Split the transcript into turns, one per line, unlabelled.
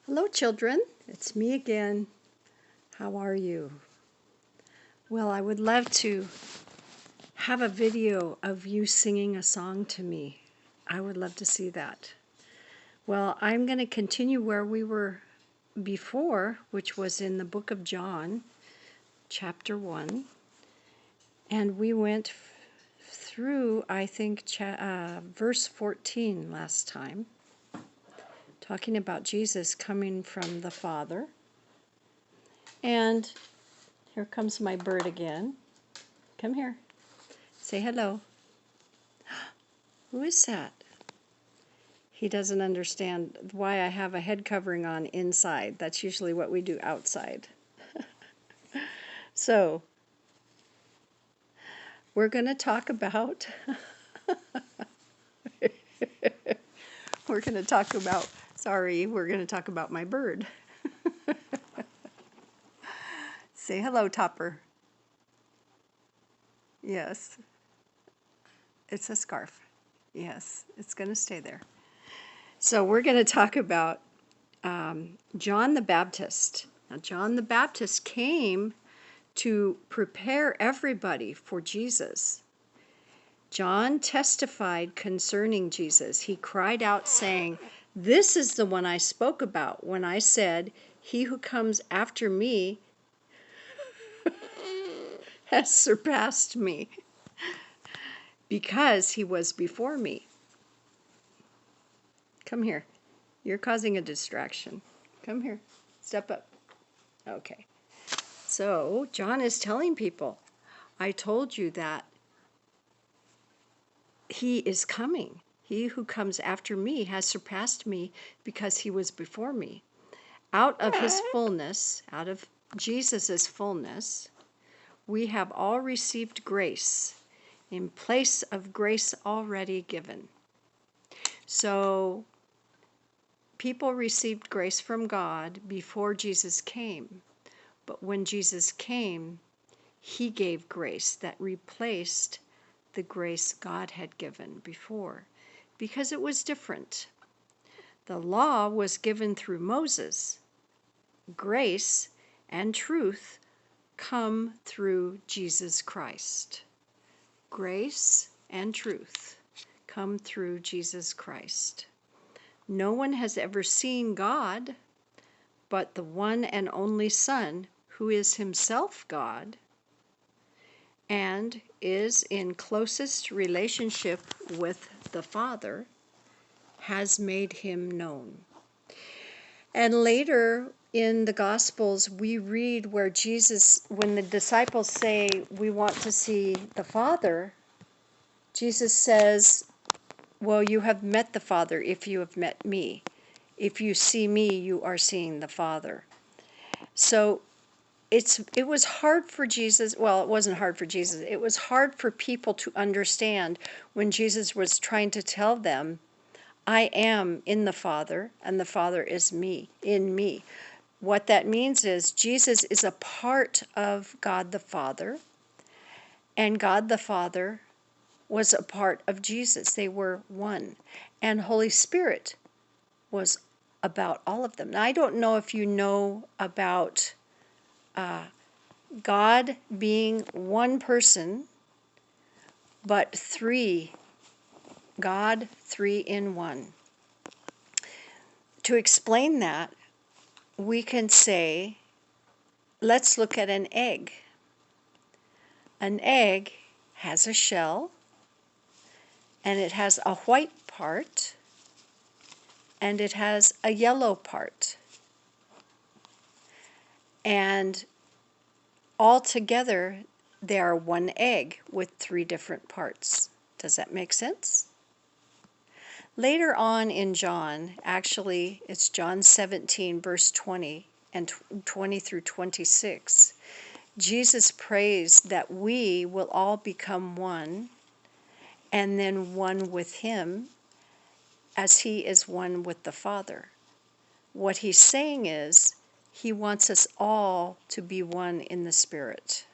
Hello, children. It's me again. How are you? Well, I would love to have a video of you singing a song to me. I would love to see that. Well, I'm going to continue where we were before, which was in the book of John, chapter 1. And we went through, I think, verse 14 last time, talking about Jesus coming from the Father. And here comes my bird again. Come here. Say hello. Who is that? He doesn't understand why I have a head covering on inside. That's usually what we do outside. So, we're going to talk about we're going to talk about my bird. Say hello, Topper. Yes. It's a scarf. Yes, it's going to stay there. So we're going to talk about John the Baptist. Now, John the Baptist came to prepare everybody for Jesus. John testified concerning Jesus. He cried out saying, "This is the one I spoke about when I said, 'He who comes after me has surpassed me, because he was before me.'" Come here. You're causing a distraction. Come here. Step up. Okay. So, John is telling people, I told you that he is coming. He who comes after me has surpassed me because he was before me. Out of his fullness, out of Jesus' fullness, we have all received grace in place of grace already given. So, people received grace from God before Jesus came. But when Jesus came, he gave grace that replaced the grace God had given before, because it was different. The law was given through Moses. Grace and truth come through Jesus Christ. Grace and truth come through Jesus Christ. No one has ever seen God but the one and only Son, who is himself God and is in closest relationship with the Father, has made him known. And later in the Gospels, we read where Jesus, when the disciples say, "We want to see the Father," Jesus says, "Well, you have met the Father if you have met me. If you see me, you are seeing the Father." So it was hard for Jesus. Well, it wasn't hard for Jesus. It was hard for people to understand when Jesus was trying to tell them, "I am in the Father, and the Father is me, in me." What that means is Jesus is a part of God the Father, and God the Father was a part of Jesus. They were one. And Holy Spirit was about all of them. Now, I don't know if you know about God being one person, but three. God, three in one. To explain that, we can say, let's look at an egg. An egg has a shell, and it has a white part, and it has a yellow part. And all together, they are one egg with three different parts. Does that make sense? Later on in John, actually, it's John 17, verse 20 and 20 through 26, Jesus prays that we will all become one, and then one with him, as he is one with the Father. What he's saying is, he wants us all to be one in the Spirit.